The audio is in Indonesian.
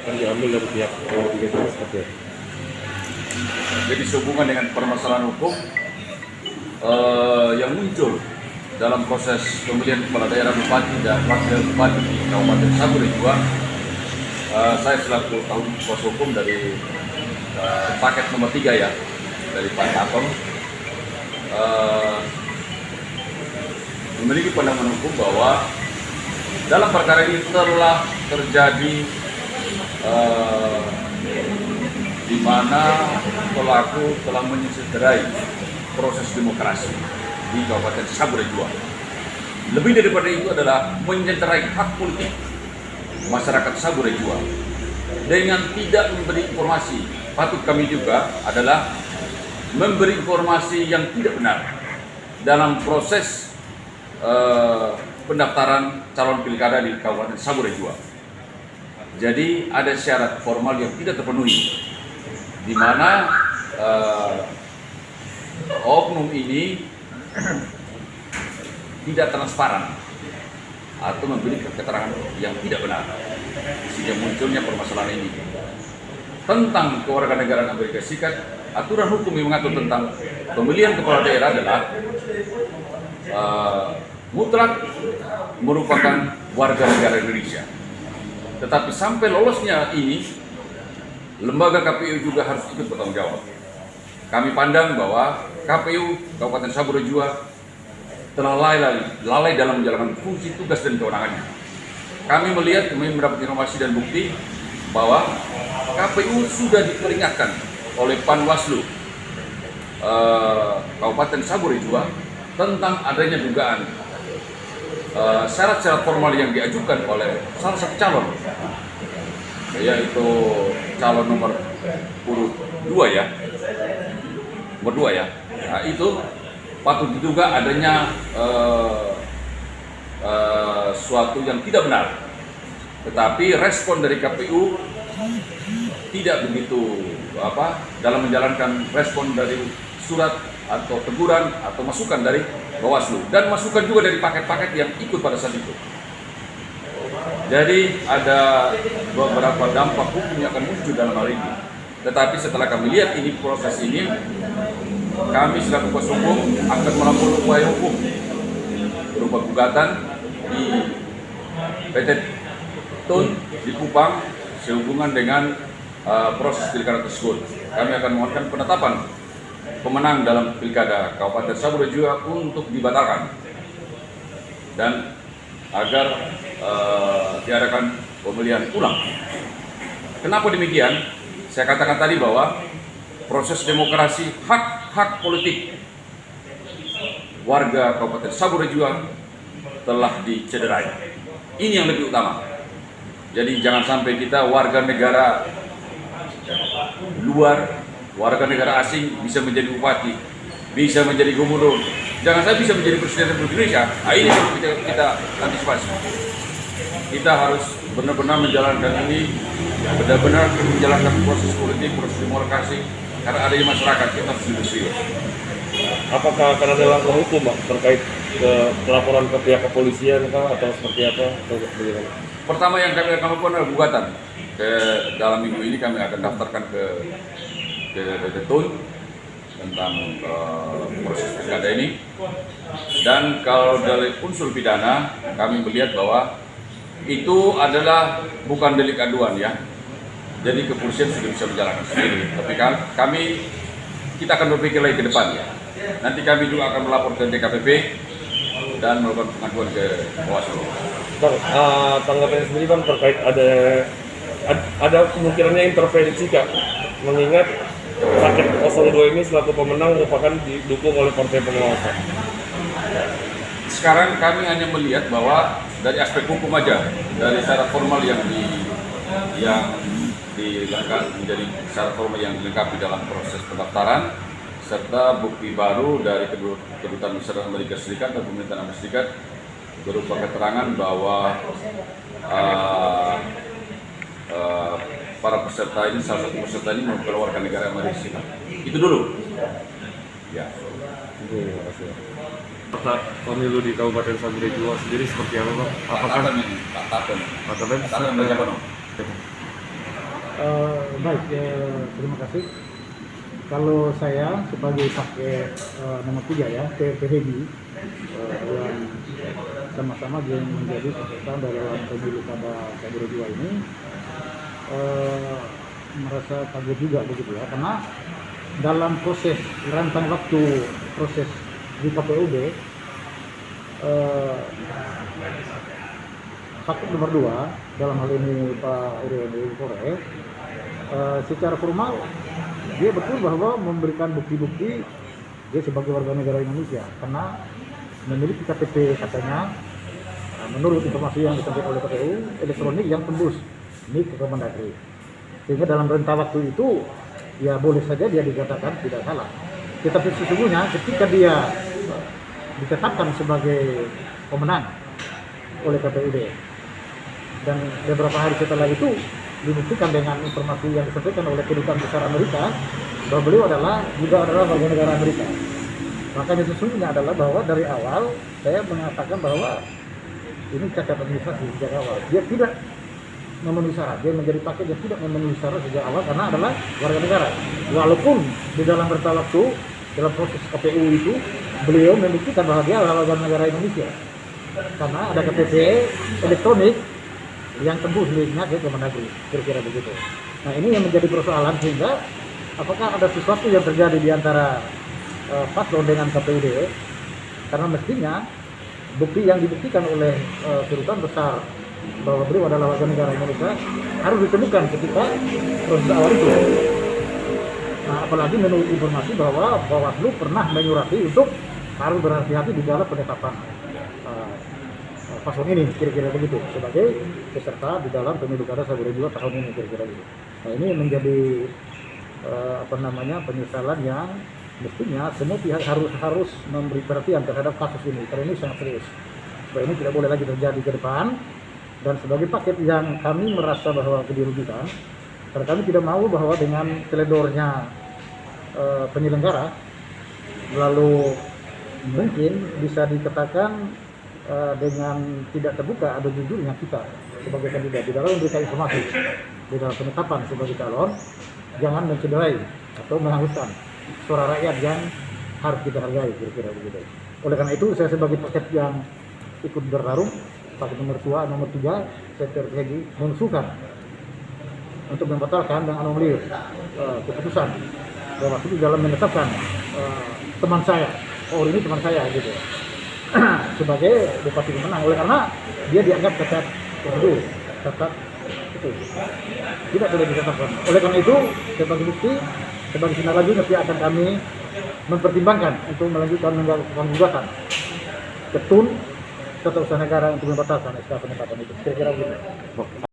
akan diambil dari pihak Liga 3 seperti apa? Jadi sehubungan dengan permasalahan hukum yang muncul dalam proses pemilihan kepala daerah bupati dan wakil bupati di Kabupaten Saburi II, saya selaku kuasa hukum dari paket nomor 3 ya, dari Pak Kapol, memiliki pandangan hukum bahwa dalam perkara ini telah terjadi di mana pelaku telah mencederai proses demokrasi di Kabupaten Saburi II. Lebih daripada itu adalah mencederai hak politik masyarakat Saburi II dengan tidak memberi informasi. Patut kami juga adalah memberi informasi yang tidak benar dalam proses pendaftaran calon pilkada di Kabupaten Saburi II. Jadi ada syarat formal yang tidak terpenuhi, di mana oknum ini tidak transparan atau memberi keterangan yang tidak benar, sehingga munculnya permasalahan ini. Tentang kewarganegaraan Amerika Serikat, aturan hukum yang mengatur tentang pemilihan kepala daerah adalah mutlak merupakan warga negara Indonesia. Tetapi sampai lolosnya ini, lembaga KPU juga harus ikut bertanggung jawab. Kami pandang bahwa KPU Kabupaten Saburi II telah lalai dalam menjalankan fungsi, tugas, dan kewenangannya. Kami melihat, kami mendapat informasi dan bukti bahwa KPU sudah diperingatkan oleh Panwaslu Kabupaten Saburi II tentang adanya dugaan syarat-syarat formal yang diajukan oleh salah satu calon, yaitu calon nomor 2 ya, nomor 2 ya. Nah, itu patut diduga adanya suatu yang tidak benar. Tetapi respon dari KPU tidak begitu dalam menjalankan respon dari surat atau teguran atau masukan dari Bawaslu dan masukan juga dari paket-paket yang ikut pada saat itu. Jadi ada beberapa dampak hukum yang akan muncul dalam hal ini. Tetapi setelah kami lihat ini proses ini, kami selaku kuasa hukum akan melakukan upaya hukum berupa gugatan di PT TUN di Kupang sehubungan dengan proses pilkada tersebut. Kami akan memohonkan penetapan pemenang dalam pilkada Kabupaten Saburi II untuk dibatalkan dan agar diadakan pemilihan ulang. Kenapa demikian? Saya katakan tadi bahwa proses demokrasi, hak politik warga Kabupaten Saburi II telah dicederai. Ini yang lebih utama. Jadi jangan sampai kita warga negara luar, warga negara asing bisa menjadi bupati, bisa menjadi gubernur. Jangan sampai bisa menjadi presiden Republik Indonesia. Nah, ini yang kita antisipasi. Kita harus benar-benar menjalankan ini, benar-benar menjalankan proses politik, proses demokrasi. Karena adanya masyarakat, kita harus lebih serius. Apakah akan ada langkah hukum, Pak, terkait ke laporan ke pihak kepolisian atau seperti apa? Atau bagaimana? Pertama yang kami akan lakukan adalah gugatan. Dalam minggu ini kami akan daftarkan ke TUN tentang proses pilkada ini. Dan kalau dari unsur pidana, kami melihat bahwa itu adalah bukan delik aduan ya. Jadi kepolisian sudah bisa menjalankan sendiri. Tapi kita akan berpikir lagi ke depan ya. Nanti kami juga akan melapor ke DKPP dan melakukan pengaduan ke Bawaslu. Tanggapannya sendiri Bang terkait ada kemungkinannya intervensi Kak, mengingat paket 02 ini selaku pemenang merupakan didukung oleh partai penguasa. Sekarang kami hanya melihat bahwa dari aspek hukum aja, dari syarat formal yang dilengkapi menjadi syarat formal yang dilengkapi dalam proses pendaftaran, serta bukti baru dari Kedutaan Besar Amerika Serikat dan Pemerintahan Amerika Serikat berupa keterangan bahwa para peserta ini, salah satu peserta ini merupakan warga negara Amerika Serikat. Itu dulu. Ya. Terima kasih. Pemilu di Kabupaten Saburi II sendiri seperti apa, Pak? Apakah Pak Tapen? Baik, terima kasih. Kalau saya sebagai pakai nomor 3 ya, PHB yang sama-sama dia menjadi peserta dalam pemilu pada Februari 2 ini, merasa kaget juga begitu ya, karena dalam proses rentang waktu proses di KPUD, paket nomor 2 dalam hal ini Pak Irian Kore, secara formal dia betul bahwa memberikan bukti-bukti dia sebagai warga negara Indonesia karena memiliki KTP katanya, menurut informasi yang disampaikan oleh KPU elektronik yang tembus NIK ke Kemendagri, sehingga dalam rentang waktu itu ya boleh saja dia dikatakan tidak salah. Tetapi sesungguhnya ketika dia ditetapkan sebagai pemenang oleh KPUD dan beberapa hari setelah itu dibuktikan dengan informasi yang disampaikan oleh kedutaan besar Amerika bahwa beliau juga adalah warga negara Amerika. Makanya sesungguhnya adalah bahwa dari awal saya mengatakan bahwa ini cacat administrasi sejak awal. Dia tidak memenuhi syarat, dia menjadi paket yang tidak memenuhi syarat sejak awal karena adalah warga negara. Walaupun di dalam rentang waktu dalam proses KPU itu beliau membuktikan bahwa dia adalah warga negara Indonesia karena ada KTP elektronik yang tembus miliknya ke Kemendagri, kira-kira begitu. Nah ini yang menjadi persoalan, sehingga apakah ada sesuatu yang terjadi di antara paslon dengan KPUD, karena mestinya bukti yang dibuktikan oleh kedutaan besar bahwa beliau adalah warga negara Indonesia harus ditemukan ketika proses awal itu. Nah apalagi menurut informasi bahwa Bawaslu pernah menyurati untuk harus berhati-hati di dalam penetapan paslon ini, kira-kira begitu, sebagai peserta di dalam pemilu kada Februari 2 tahun ini, kira-kira begitu. Nah ini menjadi penyesalan yang mestinya semua pihak harus memberi perhatian terhadap kasus ini, karena ini sangat serius. Supaya ini tidak boleh lagi terjadi ke depan. Dan sebagai paket yang kami merasa bahwa dirugikan, karena kami tidak mau bahwa dengan teledornya penyelenggara, lalu mungkin bisa dikatakan dengan tidak terbuka ada jujurnya kita sebagai kandidat di dalam memberikan informasi di dalam penetapan sebagai calon, jangan mencederai atau menghanguskan suara rakyat yang harus kita hargai, kira-kira begitu. Oleh karena itu saya sebagai paket yang ikut bertarung, paket nomor 2, nomor 3, saya lagi mengusulkan untuk membatalkan dan anulir keputusan Bawaslu dalam menetapkan teman saya, ini teman saya gitu sebagai bupati pemenang, oleh karena dia dianggap cacat prosedur, cacat itu tidak boleh ditetapkan. Oleh karena itu sebagai bukti, sebagai tindak lanjut nanti akan kami mempertimbangkan untuk melanjutkan gugatan ke TUN Tata Usaha Negara untuk membatalkan SK penetapan itu, kira-kira begitu.